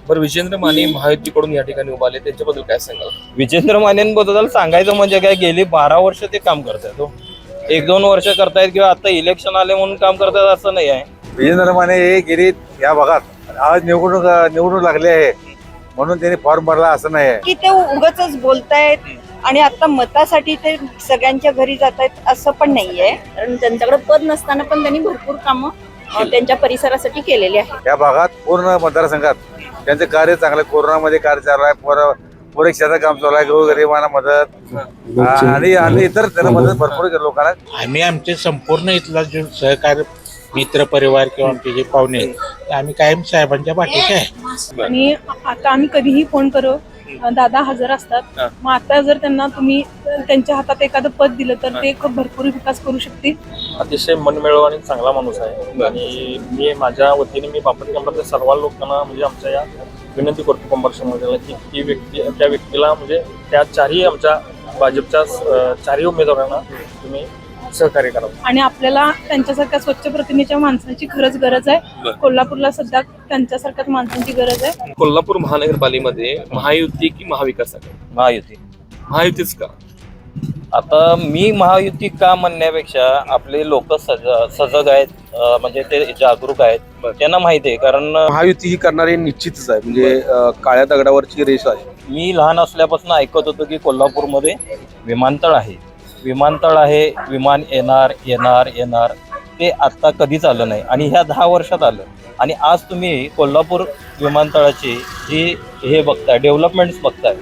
बरं, विजेंद्र माने महायुतीकडून या ठिकाणी उभारले, त्यांच्याबद्दल काय सांगाल? विजेंद्र मानेंबद्दल सांगायचं म्हणजे काय, गेली 12 वर्ष ते काम करतायत हो. 1-2 वर्ष करतायत किंवा आता इलेक्शन आले म्हणून काम करतायत असं नाही आहे. विजेंद्र माने हे गेली या भागात आज निवडून लागले आहे म्हणून त्यांनी फॉर्म भरला असं नाही आहे की ते उगाचच बोलतायत आणि आता मतासाठी ते सगळ्यांच्या घरी जात आहेत असं पण नाहीये. कारण त्यांच्याकडे पद नसताना पण त्यांनी भरपूर कामं त्यांच्या परिसरासाठी केलेली आहेत. या भागात पूर्ण मतदारसंघात त्यांचं कार्य चांगलं, कोरोनामध्ये कार्य चालू आहे, पुरे क्षेत्रात काम चालू आहे, गरिबांना मदत आणि इतर त्यांना मदत भरपूर लोकांना. आम्ही आमचे संपूर्ण इथला जो सहकार मित्र परिवार किंवा आमचे जे पाहुणे आहेत, ते आम्ही कायम साहेबांच्या पाठीचे आहे. आणि आता आम्ही कधीही फोन करू, दादा हजर असतात. मग आता जर त्यांना तुम्ही त्यांच्या हातात एखादं पद दिलं तर ते खूप भरपूर विकास करू शकतील. अतिशय मनमिळावू आणि चांगला माणूस आहे आणि मी माझ्या वतीने मी बापट कंपनीतल्या सर्व लोकांना म्हणजे आमच्या या विनंती करतो कंबर समाजाला की ती व्यक्ती त्या व्यक्तीला म्हणजे त्या चारही आमच्या भाजपच्या चारही उमेदवारांना तुम्ही सहकार्य करावं. आणि आपल्याला त्यांच्यासारख्या स्वच्छ प्रतिमेच्या माणसांची खरंच गरज आहे. कोल्हापूरला सध्या त्यांच्यासारख्याच माणसांची गरज आहे. कोल्हापूर महानगरपालिकेमध्ये महायुती की महाविकास आघाडी? महायुतीच का? आता मी महायुती का म्हणण्यापेक्षा आपले लोक सजग आहेत, म्हणजे ते जागरूक आहेत, त्यांना माहिती आहे. कारण महायुती ही करणारे निश्चितच आहे, म्हणजे काळ्या दगडावरची रेष आहे. मी लहान असल्यापासून ऐकत होतो की कोल्हापूरमध्ये विमानतळ आहे, विमान येणार ते आता कधीच आलं नाही आणि ह्या 10 वर्षात आलं. आणि आज तुम्ही कोल्हापूर विमानतळाची जी हे बघताय, डेव्हलपमेंट्स बघताय,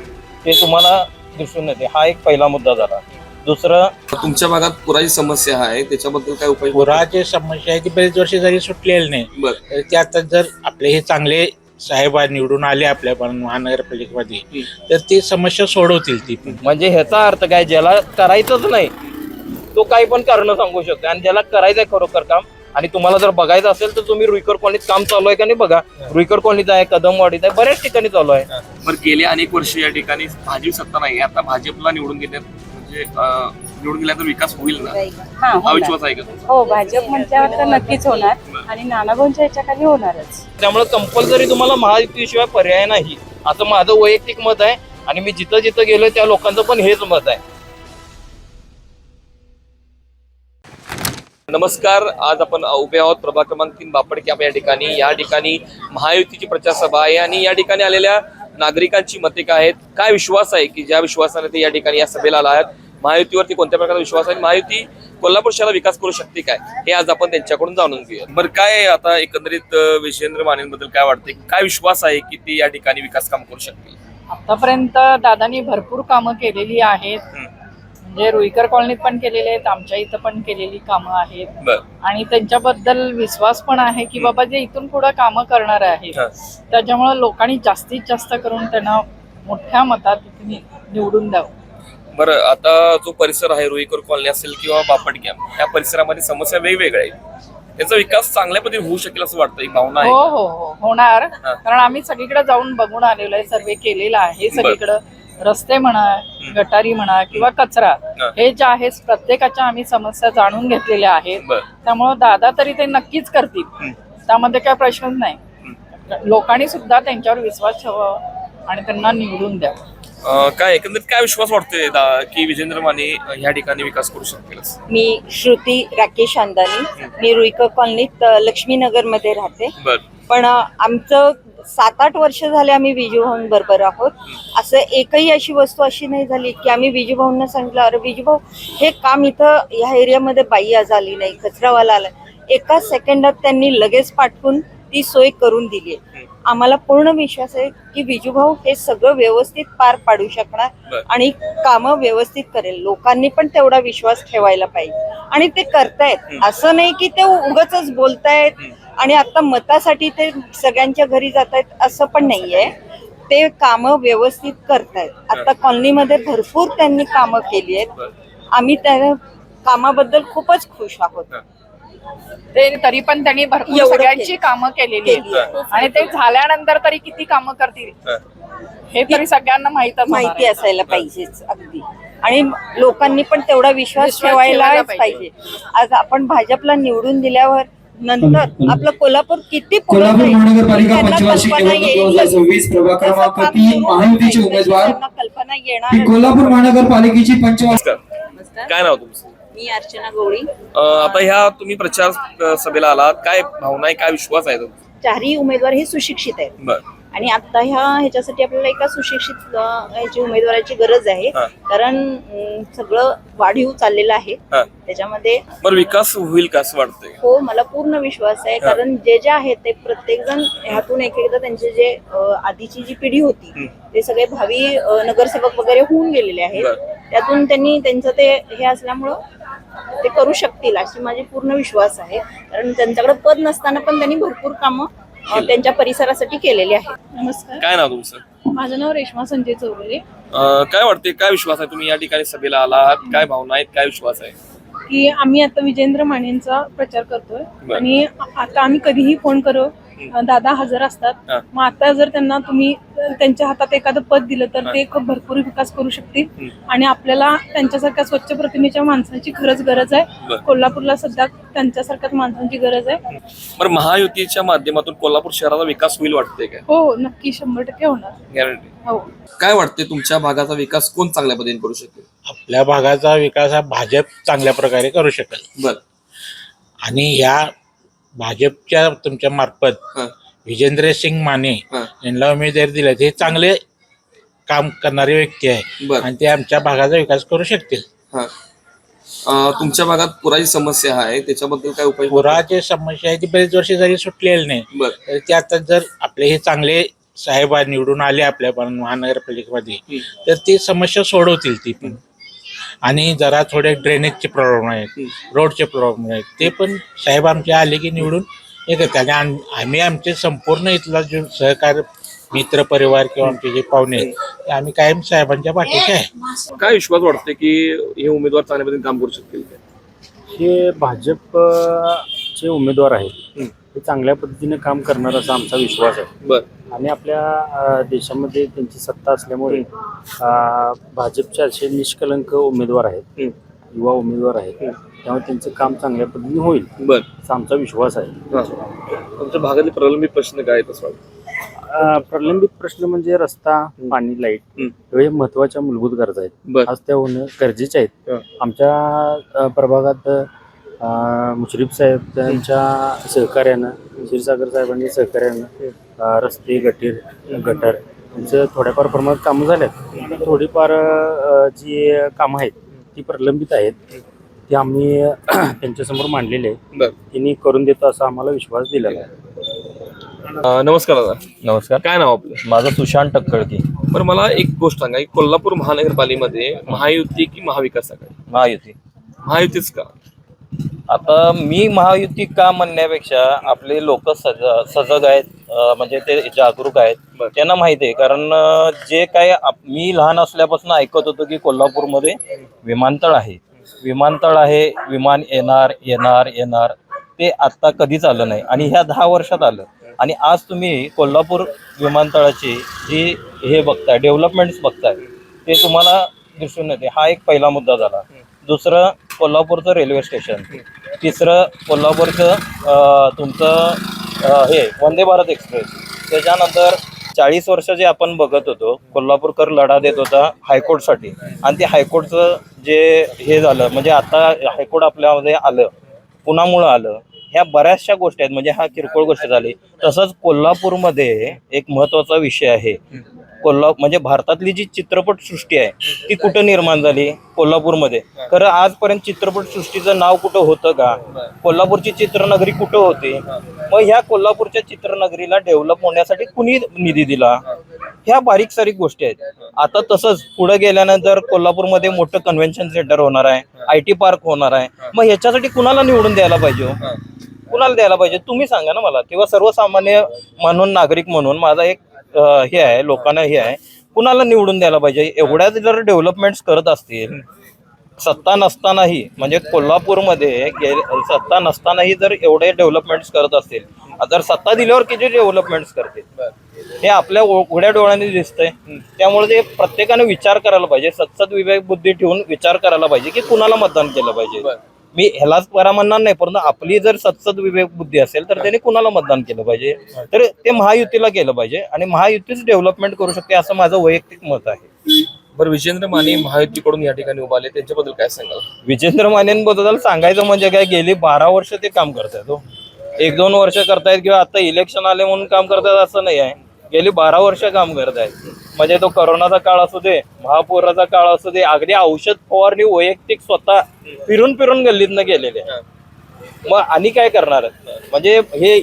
ते तुम्हाला दिसून येते. हा एक पहिला मुद्दा झाला. दुसरं, तुमच्या भागात पुराची समस्या आहे, त्याच्याबद्दल काय उपाय? पुराची समस्या आहे ती बरेच वर्ष जरी सुटलेली नाही, तर ते आता जर आपले हे चांगले साहेब निवडून आले आपल्या महानगरपालिकेमध्ये तर ती समस्या सोडवतील. ती म्हणजे ह्याचा अर्थ काय, ज्याला करायचंच नाही तो काही पण कारण सांगू शकतो. आणि ज्याला करायचंय खरोखर काम आणि तुम्हाला जर बघायचं असेल तर तुम्ही रुईकर कॉलनीत काम चालू आहे का नाही बघा. रुईकर कॉलनीत आहे, कदमवाडीत आहे, बऱ्याच ठिकाणी चालू आहे. बरं, गेले अनेक वर्ष या ठिकाणी भाजप सत्ता नाही, आता भाजपला निवडून घेण्यात म्हणजे निवडून गेल्यानंतर विकास होईल ना, हा विश्वास आहे का? हो, भाजप म्हटल्यावर तर नक्कीच होणार आणि नानाभाऊंच्या याच्याखाली होणारच. त्यामुळे कंपल्सरी तुम्हाला महायुतीशिवाय पर्याय नाही असं माझं वैयक्तिक मत आहे. आणि मी जिथं जिथं गेलोय त्या लोकांचं पण हेच मत आहे. नमस्कार, आज आपण उभे आहोत प्रभाग क्रमांक 3 बापट कॅम्प या ठिकाणी महायुतीची प्रचार सभा आहे आणि या ठिकाणी आलेल्या नागरिकांची मते काय आहेत, काय विश्वास आहे की ज्या विश्वासाने ते या ठिकाणी या सभेला आला आहेत, महायुतीवरती कोणत्या प्रकारचा विश्वास आहे, महायुती कोल्हापूर शहराला विकास करू शकते काय, हे आज आपण त्यांच्याकडून जाणून घेऊया. बरं, काय आता एकंदरीत विजेंद्र मानेंबद्दल काय वाटतंय, काय विश्वास आहे की ते या ठिकाणी विकास काम करू शकतील? आतापर्यंत दादानी भरपूर कामं केलेली आहेत. म्हणजे रुईकर कॉलनीत पण केलेले आहेत, आमच्या इथं पण केलेली कामं आहेत आणि त्यांच्याबद्दल विश्वास पण आहे की बाबा जे इथून पुढे कामं करणार आहेत त्याच्यामुळे लोकांनी जास्तीत जास्त करून त्यांना मोठ्या मतात निवडून द्यावं. बरं, आता जो परिसर आहे रुईकर कॉलनी असेल किंवा बापट कॅम्प, या परिसरामध्ये समस्या वेगवेगळ्या आहेत, त्याचा विकास चांगल्या पद्धतीने होऊ शकेल असं वाटतं, एक भावना आहे? हो, होणार. कारण आम्ही सगळीकडे जाऊन बघून आलेलो आहे, सर्वे केलेला आहे. सगळीकडे रस्ते म्हणा, गटारी म्हणा किंवा कचरा, हे जे आहे प्रत्येकाच्या आम्ही समस्या जाणून घेतलेल्या आहेत. त्यामुळे दादा तरी ते नक्कीच करतील, त्यामध्ये काय प्रश्नच नाही. लोकांनी सुद्धा त्यांच्यावर विश्वास ठेवावा आणि त्यांना निवडून द्यावं. काय एकंदरीत काय विश्वास वाटतोय की विजेंद्र माने या ठिकाणी विकास करू शकतील? मी श्रुती राकेश अंदानी, मी रुईकर कॉलनीत लक्ष्मीनगर मध्ये राहते. पण आमचं 7-8 वर्ष झाले आम्ही विजूभाऊं बरोबर आहोत. असं एकही अशी वस्तू अशी नाही झाली की आम्ही विजूभाऊंना सांगितलं अरे विजूभाऊ हे काम इथं ह्या एरियामध्ये बाई आज आली नाही, कचरावाला आला, एका सेकंदात त्यांनी लगेच पाठवून ती सोय करून दिली. आम्हाला पूर्ण विश्वास आहे की विजूभाऊ हे सगळं व्यवस्थित पार पाडू शकणार आणि कामं व्यवस्थित करेल. लोकांनी पण तेवढा विश्वास ठेवायला पाहिजे आणि ते करतायत. असं नाही की ते उगाचच बोलतायत आणि आता मतासाठी ते सगळ्यांच्या घरी जात आहेत असं पण नाहीये. ते कामं व्यवस्थित करतायत. आता कॉलनीमध्ये भरपूर त्यांनी कामं केली आहेत. आम्ही त्या कामाबद्दल खूपच खुश आहोत. ते तरी पण त्यांनी भरपूर सगळ्यांची कामं केलेली आणि ते झाल्यानंतर तरी किती कामं करतील हे तरी सगळ्यांना माहिती असायला पाहिजेच अगदी. आणि लोकांनी पण तेवढा विश्वास ठेवायला पाहिजे. आज आपण भाजपला निवडून दिल्यावर नंतर आपलं कोल्हापूर किती पुढे कोल्हापूर जाईल, महानगरपालिका त्यांना पंचवार्षिक कल्पना निवडणूक येईल. 2026 प्रभाग कसं क्रमांक काम 3 सुरू महायुतीचे होईल, उमेदवार त्यांना कल्पना येणार. ही कोल्हापूर महानगरपालिकेची पंचवार्षिक नमस्कार. काय नाव तुमचं? मी अर्चना गवळी. आता ह्या तुम्ही प्रचार सभेला आलात, काय भावना आहे, काय विश्वास आहे तुमचा? चारही उमेदवार हे सुशिक्षित आहेत बरं. आणि आता ह्याच्यासाठी आपल्याला एका सुशिक्षित ह्याची उमेदवाराची गरज आहे. हा. कारण सगळं वाढीव चाललेलं आहे हा. त्याच्यामध्ये. बरं, विकास होईल का असं वाटतंय? हो, मला पूर्ण विश्वास आहे. कारण जे आहेत ते प्रत्येक जण ह्यातून एकदा त्यांचे जे आधीची जी पिढी होती ते सगळे भावी नगरसेवक वगैरे होऊन गेलेले आहेत. बरं. त्यातून त्यांनी त्यांचं ते हे असल्यामुळं ते करू शकतील अशी माझी पूर्ण विश्वास आहे. कारण त्यांच्याकडे पद नसताना पण त्यांनी भरपूर कामं त्यांच्या परिसरासाठी केलेली आहे. नमस्कार, काय नाव तुमचं? माझं नाव रेश्मा संजय चौगुले. काय वाटते, काय विश्वास आहे, तुम्ही या ठिकाणी सभेला आलात, काय भावना आहेत, काय विश्वास आहे? की आम्ही आता विजेंद्र मानेंचा प्रचार करतोय बरं. आणि आता आम्ही कधीही फोन करू दादा हजर असतात. हा. मग आता जर त्यांना तुम्ही त्यांच्या हातात एखादं पद दिलं तर ते खूप भरपूर विकास करू शकतील आणि आपल्याला त्यांच्यासारख्या स्वच्छ प्रतिमेच्या माणसांची खरंच गरज आहे. बरं. कोल्हापूरला सध्या त्यांच्यासारख्याच माणसांची गरज आहे. बरं, महायुतीच्या माध्यमातून कोल्हापूर शहराचा विकास होईल वाटतंय काय? हो, नक्की 100% होणार. गॅरंटी. हो. काय वाटते, तुमच्या भागाचा विकास कोण चांगल्या पद्धतीने करू शकेल? आपल्या भागाचा विकास हा भाजप चांगल्या प्रकारे करू शकेल. बरं. आणि या भाजपच्या तुमच्या मार्फत हा. विजेंद्र सिंग माने हा. यांना उमेदवारी दिले, हे चांगले काम करणारे व्यक्ती आहे बरं. आणि ते आमच्या भागाचा विकास करू शकतील. हा. तुमच्या भागात पुराची समस्या आहे, त्याच्याबद्दल काय उपाय? पुराची समस्या आहे ती बरेच वर्ष जरी सुटलेली नाही, बरं. तर ते आता जर आपले हे चांगले साहेब निवडून आले आपल्या महानगरपालिकेमध्ये तर ती समस्या सोडवतील ती पण. आणि जरा थोडे ड्रेनेजचे प्रॉब्लेम आहेत, रोडचे प्रॉब्लेम आहेत, ते पण साहेब आमचे आले की निवडून हे करतात. आणि आम्ही आमचे संपूर्ण इथला जो सहकार मित्र परिवार किंवा आमचे जे पाहुणे आहेत ते आम्ही कायम साहेबांच्या पाठीशी आहे. काय विश्वास वाटते की हे उमेदवार चांगल्या पद्धतीने काम करू शकतील? हे भाजपचे उमेदवार आहेत ते चांगल्या पद्धतीने काम करणार असा आमचा विश्वास आहे. बरं. आणि आपल्या देशामध्ये त्यांची सत्ता असल्यामुळे भाजपचे असे निष्कलंक उमेदवार आहेत, युवा उमेदवार आहेत, त्यामुळे त्यांचं काम चांगल्या पद्धतीने होईल बरं, असा आमचा विश्वास आहे. तुमच्या भागातले प्रलंबित प्रश्न काय आहेत असं वाटतं? प्रलंबित प्रश्न म्हणजे रस्ता, पाणी, लाईट हे महत्वाच्या मूलभूत गरजा आहेत. बरं. आज त्या होणं गरजेचे आहेत. आमच्या प्रभागात मुश्रीफ साहेब त्यांच्या सहकार्यानं, क्षीरसागर साहेबांच्या सहकार्यानं रस्ते, गटर यांचं थोड्याफार प्रमाणात कामं झाल्यात. थोडीफार जी कामं आहेत ती प्रलंबित आहेत, ती आम्ही त्यांच्यासमोर मांडलेली आहे. त्यांनी करून देतो असा आम्हाला विश्वास दिलेला आहे. नमस्कार दादा. नमस्कार. काय नाव आपलं? माझं सुशांत टक्कळकी. बरं, मला एक गोष्ट सांगा, की कोल्हापूर महानगरपालिकेमध्ये महायुती की महाविकास आघाडी? महायुती. महायुतीच का? आता मी महायुती का म्हणण्यापेक्षा आपले लोक सजग आहेत, म्हणजे ते जागरूक आहेत, त्यांना माहिती आहे. कारण जे काय मी लहान असल्यापासून ऐकत होतो की कोल्हापूरमध्ये विमानतळ आहे, विमान येणार येणार येणार, ते आता कधीच आलं नाही आणि ह्या 10 वर्षात आलं. आणि आज तुम्ही कोल्हापूर विमानतळाची जी हे बघताय, डेव्हलपमेंट्स बघताय, ते तुम्हाला दिसून येते. हा एक पहिला मुद्दा झाला. दुसरं कोल्हापूरचं रेल्वे स्टेशन. तिसरं कोल्हापूरचं तुमचं हे वंदे भारत एक्सप्रेस. त्याच्यानंतर 40 वर्ष जे आपण बघत होतो, कोल्हापूरकर लढा देत होता हायकोर्टसाठी, आणि ते हायकोर्टचं जे हे झालं, म्हणजे आता हायकोर्ट आपल्यामध्ये आलं, पुण्यामुळं आलं. ह्या बऱ्याचशा गोष्टी आहेत, म्हणजे हा किरकोळ गोष्ट झाली. तसंच कोल्हापूरमध्ये एक महत्त्वाचा विषय आहे. म्हणजे भारतातली जी चित्रपटसृष्टी आहे ती कुठं निर्माण झाली? कोल्हापूरमध्ये. खरं आजपर्यंत चित्रपटसृष्टीचं नाव कुठं होतं का? कोल्हापूरची चित्रनगरी कुठं होती? मग ह्या कोल्हापूरच्या चित्रनगरीला डेव्हलप होण्यासाठी कुणी निधी दिला? ह्या बारीक सारीक गोष्टी आहेत. आता तसंच पुढे गेल्यानंतर कोल्हापूरमध्ये मोठं कन्व्हेन्शन सेंटर होणार आहे, IT पार्क होणार आहे. मग ह्याच्यासाठी कुणाला निवडून द्यायला पाहिजे? कुणाला द्यायला पाहिजे तुम्ही सांगा ना मला. किंवा सर्वसामान्य म्हणून, नागरिक म्हणून माझा एक हे आहे, लोकांना हे आहे, कुणाला निवडून द्यायला पाहिजे? एवढ्याच जर डेव्हलपमेंट्स करत असतील, सत्ता नसतानाही, म्हणजे कोल्हापूरमध्ये सत्ता नसतानाही जर एवढे डेव्हलपमेंट्स करत असतील, जर सत्ता दिल्यावर किती डेव्हलपमेंट्स करतील हे आपल्या उघड्या डोळ्यांनी दिसतंय. त्यामुळे ते प्रत्येकाने विचार करायला पाहिजे, सत्सद विवेक बुद्धी ठेवून विचार करायला पाहिजे की कुणाला मतदान केलं पाहिजे. मी ह्यालाच परा म्हणणार नाही, परंतु आपली जर सत्सद विवेक बुद्धी असेल तर त्याने कुणाला मतदान केलं पाहिजे, तर ते महायुतीला केलं पाहिजे आणि महायुतीच डेव्हलपमेंट करू शकते असं माझं वैयक्तिक मत आहे. बरं, विजेंद्र माने महायुतीकडून या ठिकाणी उभारले, त्यांच्याबद्दल काय सांगाल? विजेंद्र मानेंबद्दल सांगायचं म्हणजे काय, गेली 12 वर्ष ते काम करतायत हो. 1-2 वर्ष करतायत किंवा आता इलेक्शन आले म्हणून काम करतायत असं नाही आहे. गेली 12 वर्ष काम करतायत. म्हणजे तो करोनाचा काळ असू दे, महापुराचा काळ असू दे, अगदी औषध फवारणी वैयक्तिक स्वतः फिरून फिरून गल्लीतनं गेलेले. मग आणि काय करणार? म्हणजे हे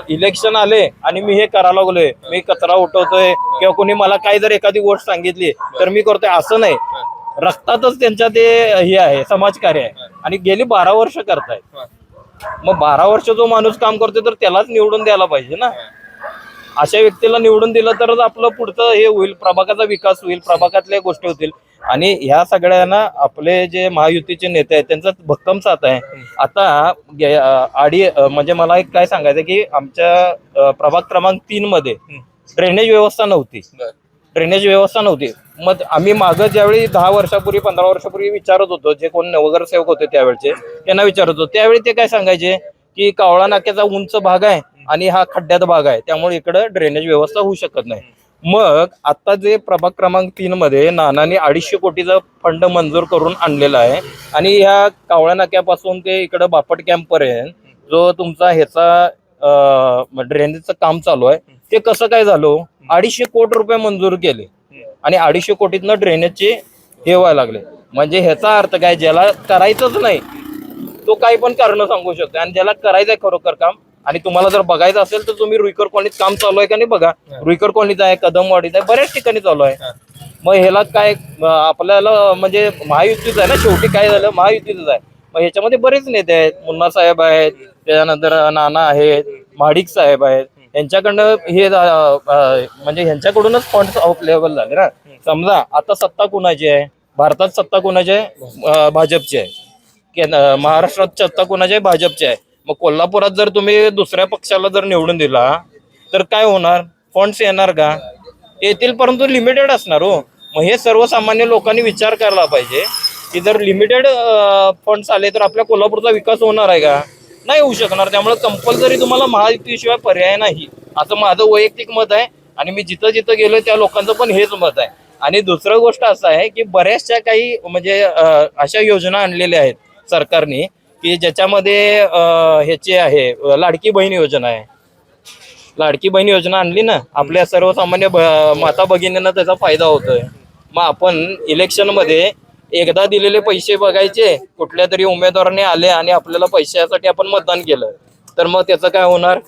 इलेक्शन आले आणि मी हे करायला लागलोय, मी कचरा उठवतोय किंवा कोणी मला काही जर एखादी गोष्ट सांगितली तर मी करतोय असं नाही. रक्तातच त्यांच्या ते हे आहे, समाजकार्य आहे आणि गेली 12 वर्ष करतायत. मग 12 वर्ष जो माणूस काम करतोय तर त्यालाच निवडून द्यायला पाहिजे ना. अशा व्यक्तीला निवडून दिलं तरच आपलं पुढचं हे होईल, प्रभागाचा विकास होईल, प्रभागातल्या गोष्टी होतील. आणि ह्या सगळ्यांना आपले जे महायुतीचे नेते आहेत त्यांचा भक्कम साथ आहे. आता म्हणजे मला एक काय सांगायचं की आमच्या प्रभाग क्रमांक 3 मध्ये ड्रेनेज व्यवस्था नव्हती. मग आम्ही मागं ज्यावेळी 10 वर्षापूर्वी 15 वर्षापूर्वी विचारत होतो, जे कोण नगरसेवक होते त्यावेळेचे, त्यांना विचारत होतो, त्यावेळी ते काय सांगायचे की कावळा नाक्याचा उंच भाग आहे आणि हा खड्ड्यात भाग आहे, त्यामुळे इकडं ड्रेनेज व्यवस्था होऊ शकत नाही. मग आता जे प्रभाग क्रमांक 3 मध्ये नानांनी 250 कोटीचा फंड मंजूर करून आणलेला आहे आणि ह्या कावळा नाक्यापासून ते इकडं बापट कॅम्प पर्यंत जो तुमचा ह्याचा ड्रेनेजचं काम चालू आहे ते कसं काय झालं? 250 कोटी रुपये मंजूर केले आणि 250 कोटीतनं ड्रेनेजचे हे व्हायला लागले. म्हणजे ह्याचा अर्थ काय, ज्याला करायचंच नाही तो काही पण कारण सांगू शकतो आणि ज्याला करायचंय खरोखर काम, आणि तुम्हाला जर बघायचं असेल तर तुम्ही रुईकर कॉलनीत काम चालू आहे का नाही बघा. रुईकर कॉलनीत आहे, कदमवाडीत आहे, बऱ्याच ठिकाणी चालू आहे. मग ह्याला काय आपल्याला म्हणजे महायुतीच आहे ना, शेवटी काय झालं महायुतीच आहे. मग ह्याच्यामध्ये बरेच नेते आहेत, मुन्ना साहेब आहेत, त्याच्यानंतर नाना आहेत, महाडिक साहेब आहेत, यांच्याकडनं हे म्हणजे ह्यांच्याकडूनच फंड अवेलेबल झाले ना. समजा आता सत्ता कुणाची आहे भारतात? सत्ता कुणाची आहे? भाजपची आहे. महाराष्ट्रात सत्ता कुणाची आहे? भाजपची आहे. मग कोल्हापुरात जर तुम्ही दुसऱ्या पक्षाला जर निवडून दिला तर काय होणार? फंड्स येणार का? येतील, परंतु लिमिटेड असणार हो. मग हे सर्वसामान्य लोकांनी विचार करायला पाहिजे की जर लिमिटेड फंड्स आले तर आपल्या कोल्हापूरचा विकास होणार आहे का? नाही होऊ शकणार. त्यामुळे कंपल्सरी तुम्हाला महायुतीशिवाय पर्याय नाही, असं माझं वैयक्तिक मत आहे. आणि मी जिथं जिथं गेलो त्या लोकांचं पण हेच मत आहे. आणि दुसरं गोष्ट असं आहे की बऱ्याचशा काही म्हणजे अशा योजना आणलेल्या आहेत सरकारने की ज्याच्यामध्ये ह्याची आहे लाडकी बहीण योजना आहे. लाडकी बहीण योजना आणली ना, आपल्या सर्वसामान्य माता भगिनींना त्याचा फायदा होतोय. मग आपण इलेक्शन मध्ये एकदा दिलेले पैसे बघायचे, कुठल्या तरी उमेदवाराने आले आणि आपल्याला पैशासाठी आपण मतदान केलं तर मग त्याचं काय होणार?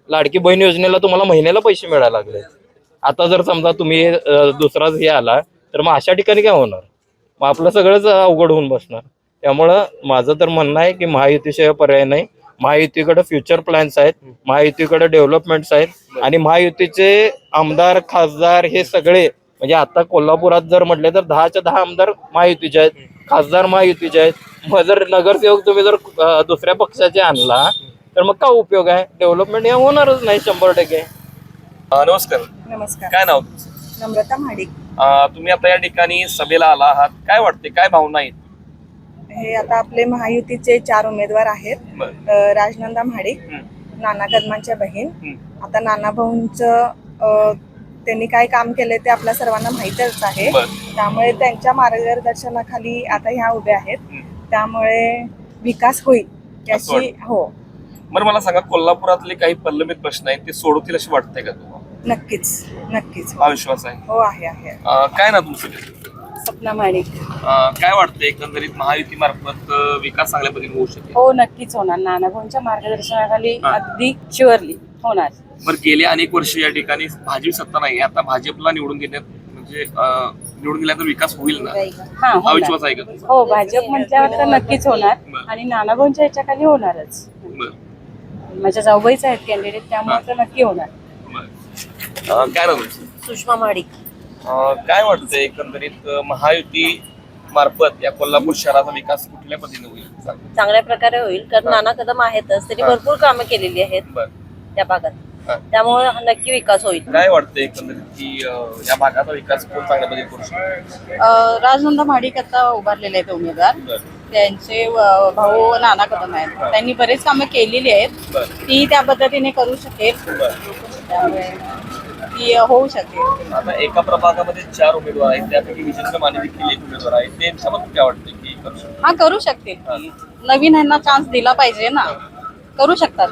लाडकी बहीण योजनेला तुम्हाला महिन्याला पैसे मिळायला लागले. आता जर समजा तुम्ही दुसराच हे आला तर मग अशा ठिकाणी काय होणार? मग आपलं सगळंच अवघड होऊन बसणार. त्यामुळं माझं तर म्हणणं आहे की महायुतीशिवाय पर्याय नाही. महायुतीकडे फ्युचर प्लॅन्स आहेत, महायुतीकडे डेव्हलपमेंट्स आहेत आणि महायुतीचे आमदार खासदार हे सगळे म्हणजे आता कोल्हापुरात जर म्हटले तर 10च्या 10 आमदार महायुतीचे आहेत, खासदार महायुतीचे आहेत. मग जर नगरसेवक तुम्ही जर दुसऱ्या पक्षाचे आणला तर मग काय उपयोग आहे? डेव्हलपमेंट हे होणारच नाही 100%. नमस्कार. नमस्कार. काय नाव? नम्रता महाडिक. तुम्ही आता या ठिकाणी सभेला आला आहात, काय वाटते, काय भावना आहेत? हे आता आपले महायुतीचे 4 उमेदवार आहेत. राजनंदा महाडिक, नाना कदमांच्या बहीण. आता नाना भाऊंचं त्यांनी काय काम केलंय ते आपल्या सर्वांना माहीतच आहे. त्यामुळे त्यांच्या मार्गदर्शनाखाली आता ह्या उभ्या आहेत. त्यामुळे विकास होईल याची. हो. बरं, मला सांगा, कोल्हापुरातले काही प्रलंबित प्रश्न आहेत ते सोडवतील असे वाटतंय का तुम्हाला? नक्कीच नक्कीच. हा विश्वास आहे? हो आहे आहे. काय ना तुमचं? सपना महाडिक. काय वाटतं एकंदरीत महायुती मार्फत विकास चांगल्या पद्धतीने होऊ शकेल? हो, नक्कीच होणार. नानाभाऊंच्या मार्गदर्शनाखाली अगदी शुअरली होणार. बरं, गेल्या अनेक वर्ष या ठिकाणी भाजप सत्ता नाही, आता भाजपला निवडून देण्यात म्हणजे निवडून दिल्यानंतर विकास होईल ना? हा विश्वास आहे का तुमचा? हो, भाजप म्हटल्यावर तर नक्कीच होणार आणि नानाभाऊंच्या ह्याच्याखाली होणारच. माझ्या जाऊबाईच आहेत कॅन्डिडेट, त्यामुळे तर नक्की होणार. काय ना तुमचं? सुषमा महाडिक. काय वाटतं एकंदरीत महायुती मार्फत या कोल्हापूर शहराचा विकास कुठल्या पद्धतीने होईल? चांगल्या प्रकारे होईल, कारण नाना कदम आहेतच, त्यांनी भरपूर कामं केलेली आहेत त्या भागात. त्यामुळे नक्की विकास होईल. काय वाटतं एकंदरीत की या भागाचा विकास कोण चांगल्या पद्धतीने करू शकतो? राजनंदा महाडिक आता उभारलेले आहेत उमेदवार. त्यांचे भाऊ नाना कदम आहेत. त्यांनी बरेच कामं केलेली आहेत. ती त्या पद्धतीने करू शकेल, त्यामुळे ती होऊ शकेल. आता एका प्रभागामध्ये 4 उमेदवार आहेत, त्यापैकी विजेंद्र माने देखील एक उमेदवार आहे. त्यांच्याबद्दल काय वाटतं की करू शकतो? हा, करू शकतील. नवीन ह्यांना चान्स दिला पाहिजे ना, करू शकतात.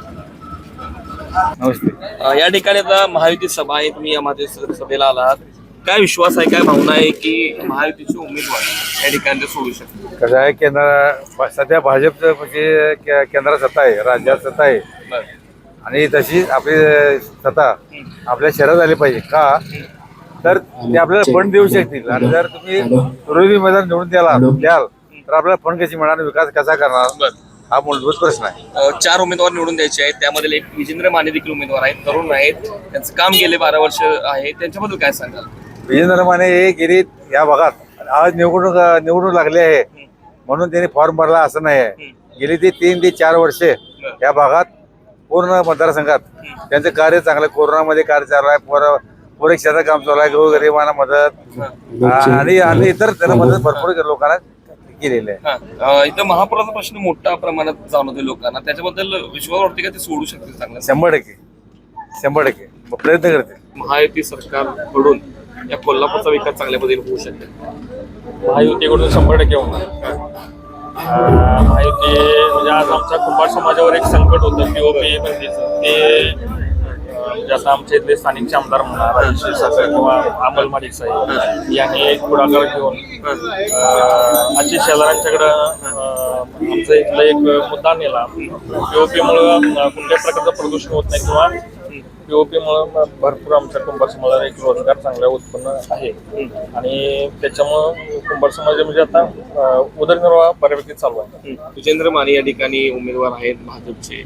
नमस्ते. या ठिकाणी आता महायुती सभा आहे, तुम्ही या महायुती सभेला आलात. काय विश्वास आहे, काय भावना आहे की महायुतीचे उमेदवार या ठिकाणी ते सोडू शकतात? कसं आहे, केंद्र सध्या भाजपचं म्हणजे केंद्रात सत्ता आहे, राज्यात सत्ता आहे. आणि तशी आपली सत्ता आपल्या शहरात आली पाहिजे का, तर ते आपल्याला फंड देऊ शकतील. आणि जर तुम्ही विरोधी उमेदवार निवडून द्याल तर आपल्याला फंड कशी मिळणार, विकास कसा करणार, हा मूलभूत प्रश्न आहे. 4 उमेदवार निवडून द्यायचे आहेत, त्यामध्ये एक विजेंद्र माने देखील उमेदवार आहेत, तरुण आहेत, त्यांचं काम गेले 12 वर्ष आहे. त्यांच्याबद्दल काय सांगाल? विजेंद्र माने हे गेली या भागात आज निवडून लागले आहे म्हणून त्यांनी फॉर्म भरला असं नाही आहे. गेली ते 3 ते 4 वर्षे या भागात पूर्ण मतदारसंघात त्यांचं कार्य चांगलं, कोरोनामध्ये कार्य चालू आहे, पोरे क्षेत्रात काम चालू आहे, गोरगरिबांना मदत आणि इतर त्यांना मदत भरपूर लोकांना केलेली आहे. इथं महापुराचा प्रश्न मोठ्या प्रमाणात जाणवतोय लोकांना, त्याच्याबद्दल विश्वास वाटते का ते सोडू शकतील चांगलं? 100% प्रयत्न करते. महायुती सरकारकडून या कोल्हापूरचा विकास चांगल्या पद्धतीने होऊ शकेल. महायुतीकडून 100% होणार. महायुती म्हणजे आज आमच्या कुंभार समाजावर एक संकट होतं पीओपी बंदीचं. ते म्हणजे आता आमच्या इथले स्थानिक आमदार म्हणा राजेश क्षीरसागर किंवा अमल माडिक साहेब यांनी एक पुढाकार घेऊन अशी शेजाऱ्यांच्याकडं आमचा इथला एक मुद्दा नेला. पीओपीमुळं कुठल्याच प्रकारचं प्रदूषण होत नाही किंवा पीओपीमुळं भरपूर आमच्या कुंभार समाजाला एक रोजगार चांगला उत्पन्न आहे. आणि त्याच्यामुळं कुंभार समाज म्हणजे आता उदरनिर्वाह बऱ्यापैकी चालू आहे. विजेंद्र माने या ठिकाणी उमेदवार आहेत भाजपचे.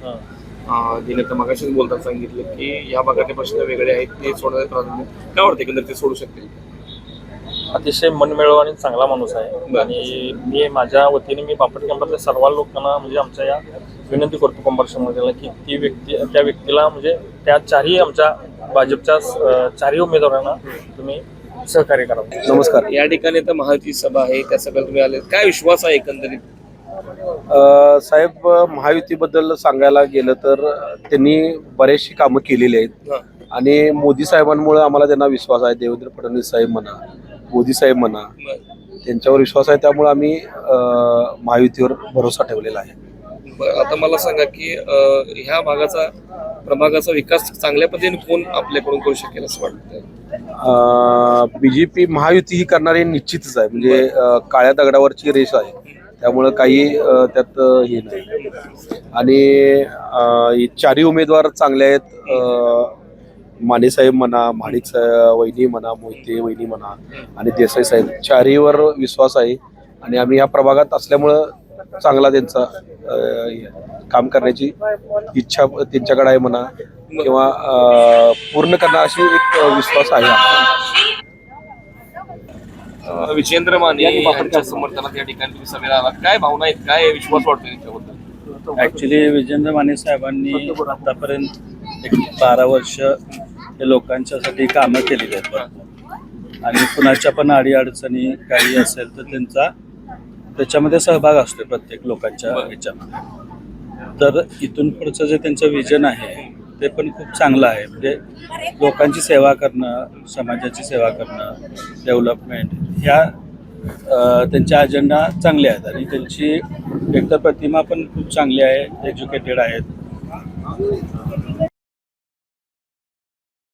तिने तर मगाशीच बोलताना सांगितलं की या भागातले प्रश्न वेगळे आहेत, ते सोडण्याचं प्राधान्य काय वाटतं की ते सोडू शकतील? अतिशय मनमिळावू आणि चांगला माणूस आहे. आणि मी माझ्या वतीने मी बापट कॅम्पातल्या सर्व लोकांना म्हणजे आमच्या या विनंती करतो कुंभार समाजाला की त्या व्यक्तीला म्हणजे त्या चारही आमच्या भाजपच्या 4ही उमेदवारांना तुम्ही सहकार्य करा. नमस्कार. या ठिकाणी आता महायुती सभा आहे, त्या सभेला तुम्ही आले, काय विश्वास आहे एकंदरीत? साहेब, महायुतीबद्दल सांगायला गेलं तर त्यांनी बरेचशी कामं केलेली आहेत आणि मोदी साहेबांमुळे आम्हाला त्यांना विश्वास आहे. देवेंद्र फडणवीस साहेब म्हणा, मोदी साहेब म्हणा, त्यांच्यावर विश्वास आहे. त्यामुळे आम्ही महायुतीवर भरोसा ठेवलेला आहे. आता मला सांगा की ह्या प्रभागाचा विकास चांगल्या पद्धतीने कोण आपल्याकडून करू शकेल असं वाटतं? बीजेपी महायुती ही करणारी निश्चितच आहे. म्हणजे काळ्या दगडावरची रेष आहे, त्यामुळं काही त्यात हे नाही. आणि 4ही उमेदवार चांगले आहेत. माने साहेब म्हणा, माडिक साहेब वहिनी म्हणा, मोहिते वहिनी म्हणा आणि देसाई साहेब, 4हीवर विश्वास आहे. आणि आम्ही या प्रभागात असल्यामुळं चांगला त्यांचा काम करण्याची इच्छा त्यांच्याकडे आहे म्हणा, किंवा पूर्ण करणार अशी एक विश्वास आहे. विजेंद्र माने यांच्या समर्थनात या ठिकाणी तुम्ही सभेला आलात, काय भावना आहेत, काय विश्वास वाटतो त्यांच्याबद्दल? ऍक्च्युली विजेंद्र माने साहेबांनी आतापर्यंत एक 12 वर्ष हे लोकांच्यासाठी कामं केलेली आहेत आणि कुणाच्या पण अडीअडचणी काही असेल तर त्याच्यामध्ये सहभाग असतो प्रत्येक लोकांच्या ह्याच्यामध्ये. तर इथून पुढचं जे त्यांचं विजन आहे ते पण खूप चांगलं आहे. म्हणजे लोकांची सेवा करणं, समाजाची सेवा करणं, डेव्हलपमेंट ह्या त्यांच्या अजेंडा चांगले आहेत. आणि त्यांची एकतर प्रतिमा पण खूप चांगली आहे, एज्युकेटेड आहेत.